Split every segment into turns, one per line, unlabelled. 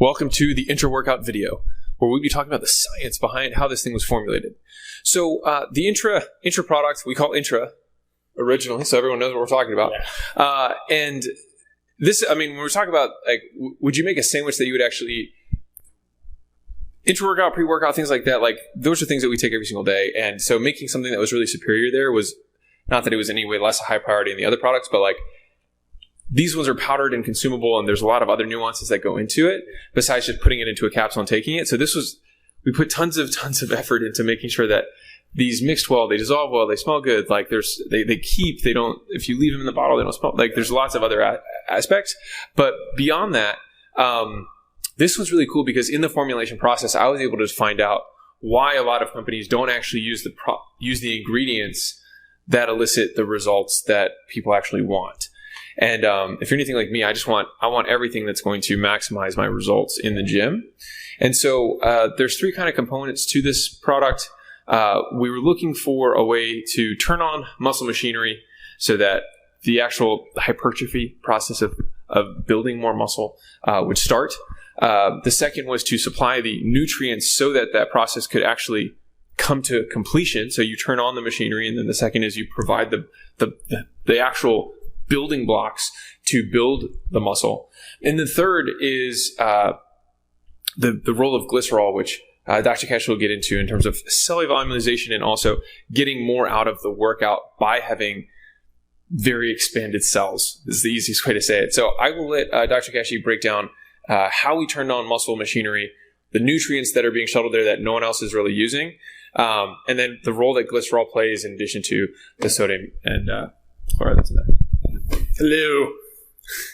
Welcome to the Intra workout video, where we'll be talking about the science behind how this thing was formulated. So the Intra product, we call Intra originally, so everyone knows what we're talking about. Yeah. And this, I mean, when we're talking about, like, would you make a sandwich that you would actually, intra-workout, pre-workout, things like that, like, those are things that we take every single day. And so making something that was really superior there was, not that it was in any way less a high priority than the other products, but like, these ones are powdered and consumable, and there's a lot of other nuances that go into it besides just putting it into a capsule and taking it. So this was, we put tons of effort into making sure that these mixed well, they dissolve well, they smell good. Like they keep, they don't, if you leave them in the bottle, they don't smell. Like there's lots of other aspects. But beyond that, this was really cool because in the formulation process, I was able to find out why a lot of companies don't actually use the ingredients that elicit the results that people actually want. And if you're anything like me, I want everything that's going to maximize my results in the gym. And so there's three kind of components to this product. We were looking for a way to turn on muscle machinery so that the actual hypertrophy process of building more muscle would start. The second was to supply the nutrients so that that process could actually come to completion. So you turn on the machinery, and then the second is you provide the actual building blocks to build the muscle. And the third is the role of glycerol, which Dr. Cash will get into in terms of cellular volumization and also getting more out of the workout by having very expanded cells. This is the easiest way to say it. So I will let Dr. Kashi break down how we turned on muscle machinery, the nutrients that are being shuttled there that no one else is really using, and then the role that glycerol plays in addition to the sodium. And all right, that's that.
Hello.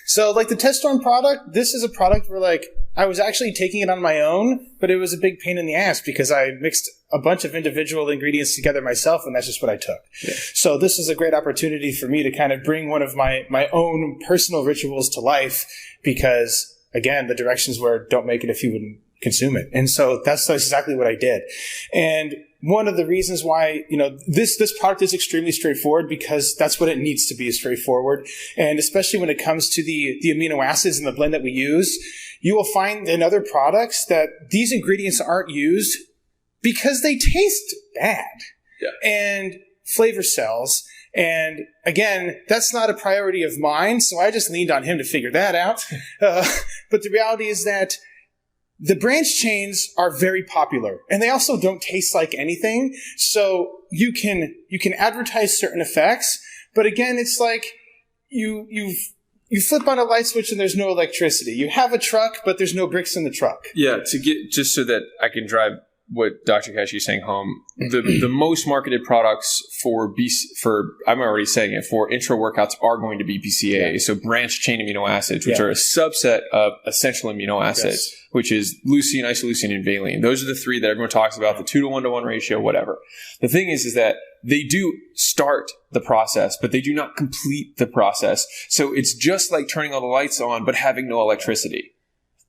So like the Test Storm product, this is a product where like I was actually taking it on my own, but it was a big pain in the ass because I mixed a bunch of individual ingredients together myself, and that's just what I took. Yeah. So this is a great opportunity for me to kind of bring one of my own personal rituals to life because, again, the directions were don't make it if you wouldn't consume it. And so that's exactly what I did. And one of the reasons why, this product is extremely straightforward because that's what it needs to be, is straightforward. And especially when it comes to the amino acids in the blend that we use, you will find in other products that these ingredients aren't used because they taste bad and flavor cells. And again, that's not a priority of mine. So I just leaned on him to figure that out. But the reality is that the branch chains are very popular, and they also don't taste like anything. So you can advertise certain effects, but again, it's like you flip on a light switch and there's no electricity. You have a truck, but there's no bricks in the truck.
Yeah, just so that I can drive what Dr. Kashi is saying home, the most marketed products for I'm already saying it, for intra workouts are going to be BCAAs, so branched chain amino acids, which are a subset of essential amino acids, which is leucine, isoleucine, and valine. Those are the three that everyone talks about, the 2-to-1-to-1 ratio, whatever. The thing is that they do start the process, but they do not complete the process. So it's just like turning all the lights on, but having no electricity,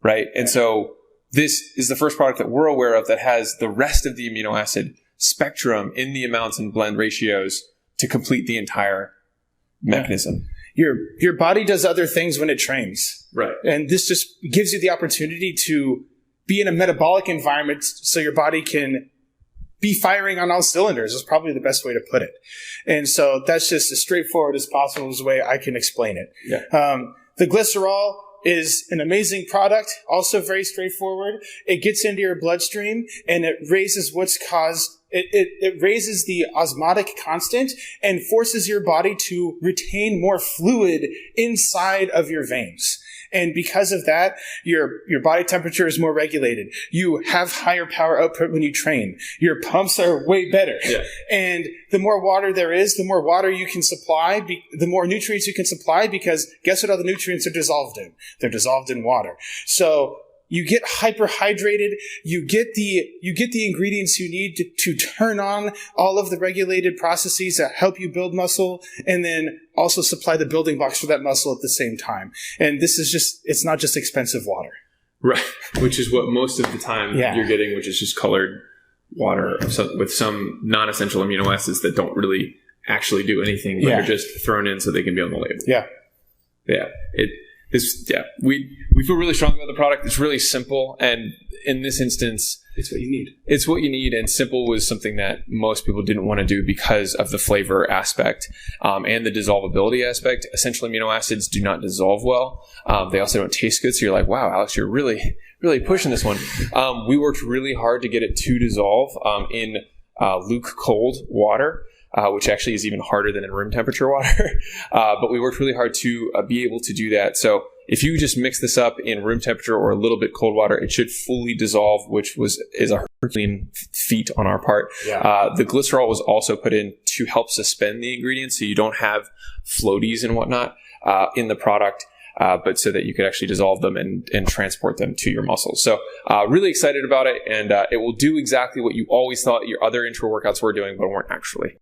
right? And so this is the first product that we're aware of that has the rest of the amino acid spectrum in the amounts and blend ratios to complete the entire mechanism.
Your body does other things when it trains.
Right.
And this just gives you the opportunity to be in a metabolic environment so your body can be firing on all cylinders is probably the best way to put it. And so that's just as straightforward as possible is the way I can explain it.
Yeah.
The glycerol is an amazing product, also very straightforward. It gets into your bloodstream and it raises it raises the osmotic constant and forces your body to retain more fluid inside of your veins. And because of that, your body temperature is more regulated. You have higher power output when you train. Your pumps are way better. Yeah. And the more water there is, the more water you can supply, the more nutrients you can supply, because guess what all the nutrients are dissolved in? They're dissolved in water. So you get hyperhydrated. You get the ingredients you need to turn on all of the regulated processes that help you build muscle, and then also supply the building blocks for that muscle at the same time. And this is it's not just expensive water.
Right. Which is what most of the time you're getting, which is just colored water with some non-essential amino acids that don't really actually do anything, but are just thrown in so they can be on the label.
Yeah.
Yeah. we feel really strong about the product. It's really simple, and in this instance,
it's what you need.
It's what you need, and simple was something that most people didn't want to do because of the flavor aspect and the dissolvability aspect. Essential amino acids do not dissolve well. They also don't taste good. So you're like, wow, Alex, you're really pushing this one. We worked really hard to get it to dissolve in cold water. Which actually is even harder than in room temperature water. But we worked really hard to be able to do that. So if you just mix this up in room temperature or a little bit cold water, it should fully dissolve, which is a Herculean feat on our part.
Yeah.
The glycerol was also put in to help suspend the ingredients so you don't have floaties and whatnot in the product. But so that you could actually dissolve them and transport them to your muscles. So really excited about it, and it will do exactly what you always thought your other Intra workouts were doing, but weren't actually.